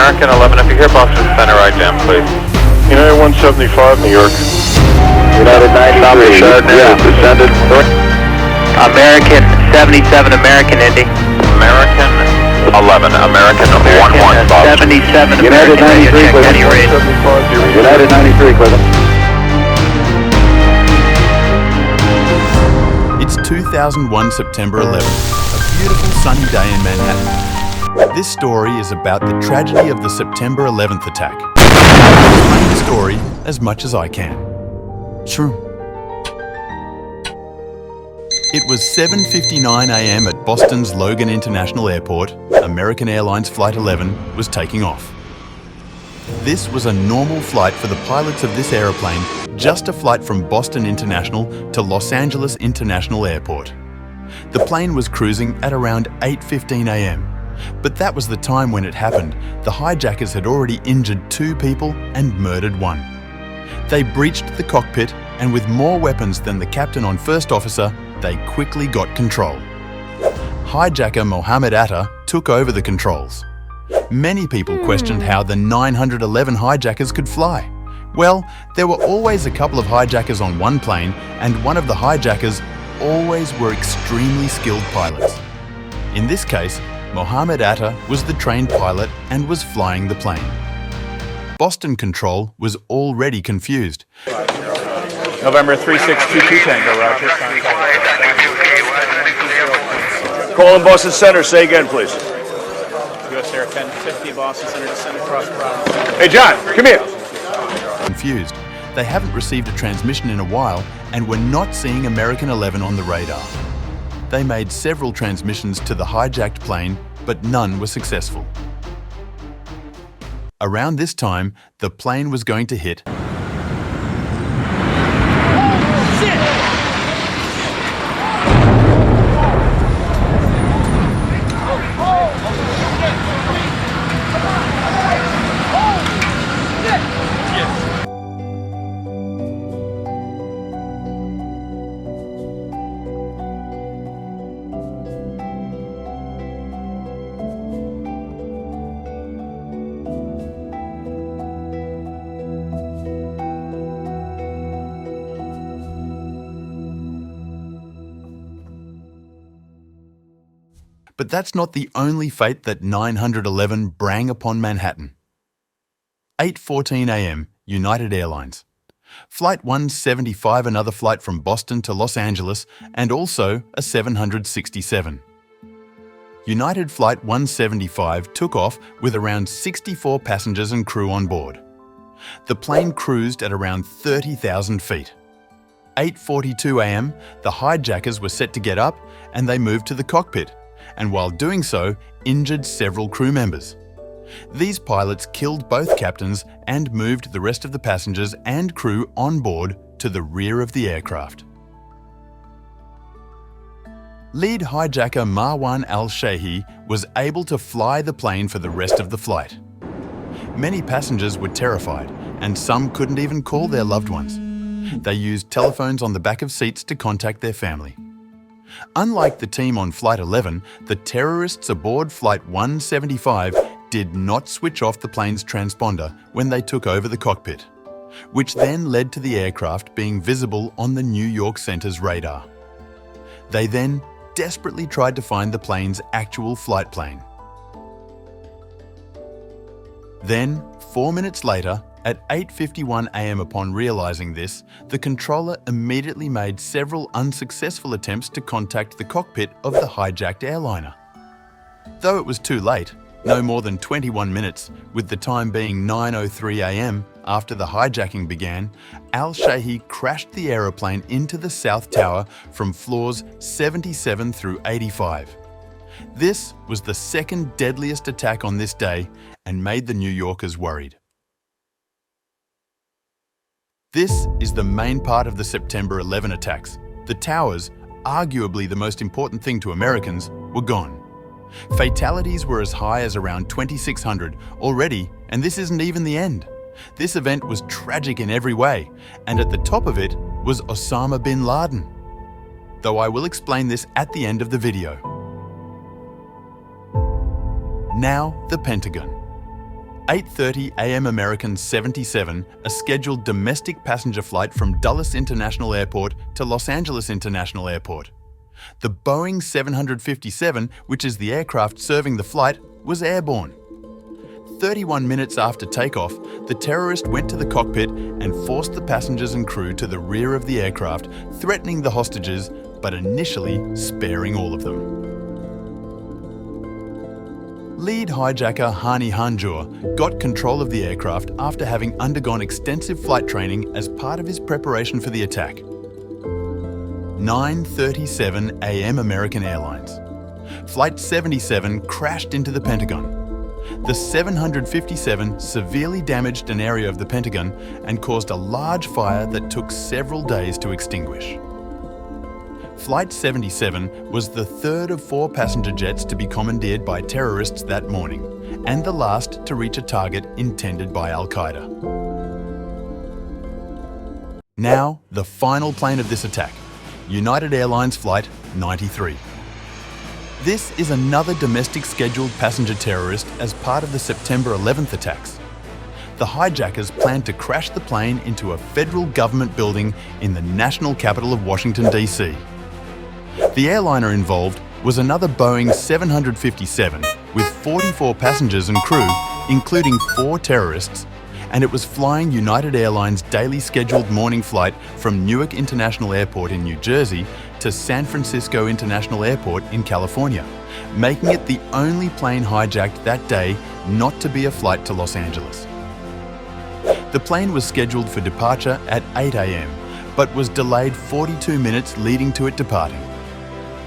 American 11, if you hear Boston Center, right down, please. United 175, New York. United 93, yeah, descended. American 77, American Indy. American 11, American 11, Boston. 77, United American 93, check any Cleveland. read. United 93, Cleveland. It's 2001 September 11th, a beautiful sunny day in Manhattan. This story is about the tragedy of the September 11th attack. I'll explain the story as much as I can. Shroom. It was 7:59 a.m. at Boston's Logan International Airport. American Airlines Flight 11 was taking off. This was a normal flight for the pilots of this aeroplane, just a flight from Boston International to Los Angeles International Airport. The plane was cruising at around 8:15 a.m. But that was the time when it happened. The hijackers had already injured 2 people and murdered 1. They breached the cockpit, and with more weapons than the captain on first officer, they quickly got control. Hijacker Mohammed Atta took over the controls. Many people questioned how the 911 hijackers could fly. Well, there were always a couple of hijackers on one plane, and one of the hijackers always were extremely skilled pilots. In this case, Mohammed Atta was the trained pilot and was flying the plane. Boston Control was already confused. November 3622 Tango, Roger. Call in Boston Center, say again, please. US Air 1050, Boston Center, descend across Providence. Hey, John, come here. Confused. They haven't received a transmission in a while and were not seeing American 11 on the radar. They made several transmissions to the hijacked plane, but none were successful. Around this time, the plane was going to hit But that's not the only fate that 911 brang upon Manhattan. 8:14 a.m. United Airlines. Flight 175, another flight from Boston to Los Angeles, and also a 767. United Flight 175 took off with around 64 passengers and crew on board. The plane cruised at around 30,000 feet. 8:42 a.m., the hijackers were set to get up and they moved to the cockpit, and while doing so, injured several crew members. These pilots killed both captains and moved the rest of the passengers and crew on board to the rear of the aircraft. Lead hijacker Marwan al-Shehi was able to fly the plane for the rest of the flight. Many passengers were terrified, and some couldn't even call their loved ones. They used telephones on the back of seats to contact their family. Unlike the team on Flight 11, the terrorists aboard Flight 175 did not switch off the plane's transponder when they took over the cockpit, which then led to the aircraft being visible on the New York Center's radar. They then desperately tried to find the plane's actual flight plane. Then, 4 minutes later, at 8:51 a.m. upon realizing this, the controller immediately made several unsuccessful attempts to contact the cockpit of the hijacked airliner. Though it was too late, no more than 21 minutes, with the time being 9:03 a.m. after the hijacking began, al-Shehi crashed the aeroplane into the South Tower from floors 77 through 85. This was the second deadliest attack on this day and made the New Yorkers worried. This is the main part of the September 11 attacks. The towers, arguably the most important thing to Americans, were gone. Fatalities were as high as around 2,600 already, and this isn't even the end. This event was tragic in every way, and at the top of it was Osama bin Laden. Though I will explain this at the end of the video. Now, the Pentagon. 8:30 a.m. American 77, a scheduled domestic passenger flight from Dulles International Airport to Los Angeles International Airport. The Boeing 757, which is the aircraft serving the flight, was airborne. 31 minutes after takeoff, the terrorist went to the cockpit and forced the passengers and crew to the rear of the aircraft, threatening the hostages, but initially sparing all of them. Lead hijacker Hani Hanjour got control of the aircraft after having undergone extensive flight training as part of his preparation for the attack. 9:37 a.m. American Airlines. Flight 77 crashed into the Pentagon. The 757 severely damaged an area of the Pentagon and caused a large fire that took several days to extinguish. Flight 77 was the third of 4 passenger jets to be commandeered by terrorists that morning, and the last to reach a target intended by Al-Qaeda. Now, the final plane of this attack, United Airlines Flight 93. This is another domestic scheduled passenger terrorist as part of the September 11th attacks. The hijackers planned to crash the plane into a federal government building in the national capital of Washington, D.C. The airliner involved was another Boeing 757 with 44 passengers and crew, including 4 terrorists, and it was flying United Airlines' daily scheduled morning flight from Newark International Airport in New Jersey to San Francisco International Airport in California, making it the only plane hijacked that day not to be a flight to Los Angeles. The plane was scheduled for departure at 8 a.m., but was delayed 42 minutes leading to it departing.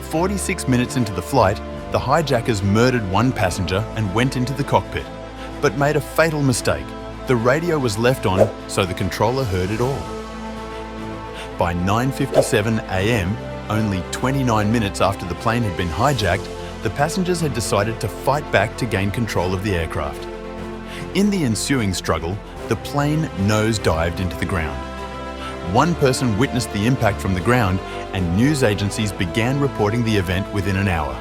46 minutes into the flight, the hijackers murdered one passenger and went into the cockpit, but made a fatal mistake. The radio was left on, so the controller heard it all. By 9:57 a.m., only 29 minutes after the plane had been hijacked, the passengers had decided to fight back to gain control of the aircraft. In the ensuing struggle, the plane nose-dived into the ground. One person witnessed the impact from the ground, and news agencies began reporting the event within an hour.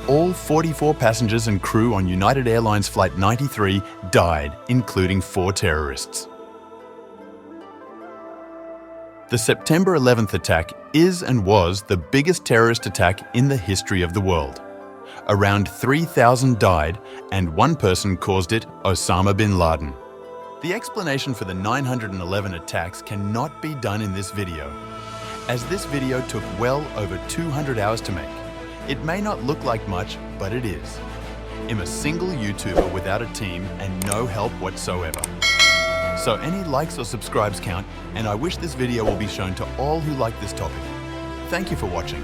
All 44 passengers and crew on United Airlines Flight 93 died, including 4 terrorists. The September 11th attack is and was the biggest terrorist attack in the history of the world. Around 3,000 died, and one person caused it, Osama bin Laden. The explanation for the 911 attacks cannot be done in this video, as this video took well over 200 hours to make. It may not look like much, but it is. I'm a single YouTuber without a team and no help whatsoever. So any likes or subscribes count, and I wish this video will be shown to all who like this topic. Thank you for watching.